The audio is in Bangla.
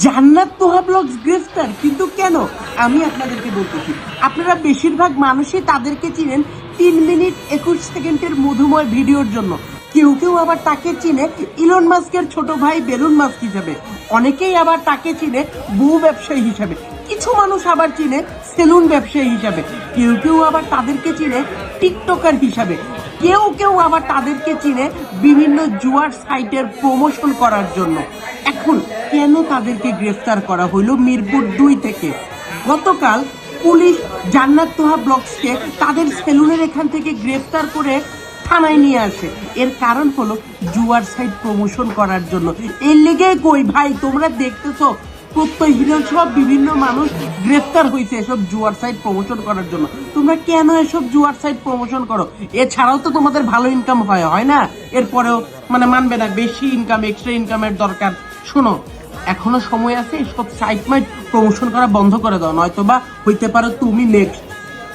জান্নাত তোহা ব্লগস গ্রেফতার, কিন্তু কেন? আমি আপনাদেরকে বলতেছি, আপনারা বেশিরভাগ মানুষই তাদেরকে চিনেন 3 মিনিট 21 সেকেন্ডের মধুময় ভিডিওর জন্য। কেউ কেউ আবার তাকে চিনে ইলন মাস্কের ছোট ভাই বেলুন মাস্ক হিসাবে, অনেকেই আবার তাকে চিনে বউ ব্যবসায়ী হিসাবে, কিছু মানুষ আবার চিনে সেলুন ব্যবসায়ী হিসাবে, কেউ কেউ আবার তাদেরকে চিনে টিকটকার হিসাবে, কেউ কেউ আবার তাদেরকে চিনে বিভিন্ন জুয়ার সাইটের প্রমোশন করার জন্য। এখন কেন তাদেরকে গ্রেফতার করা হইল মিরপুর 2 থেকে? গতকাল পুলিশ জান্নাত তোহা ব্লগসকে তাদের সেলুনের এখান থেকে গ্রেফতার করে থানায় নিয়ে আসে। এর কারণ হলো জুয়ার সাইট প্রমোশন করার জন্য। এর লেগে কই ভাই, তোমরা দেখতেছো প্রত্যয়হীন সব বিভিন্ন মানুষ গ্রেফতার হয়েছে এসব জুয়ার সাইট প্রমোশন করার জন্য। তোমরা কেন এসব জুয়ার সাইট প্রমোশন করো? এছাড়াও তো তোমাদের ভালো ইনকাম হয় না? এরপরেও মানবে না, বেশি ইনকাম, এক্সট্রা ইনকামের দরকার। শোনো, এখনো সময় আছে, সব সাইট মাইট প্রমোশন করা বন্ধ করে দাও, নয়তো বা হইতে পারো তুমি নেক্সট।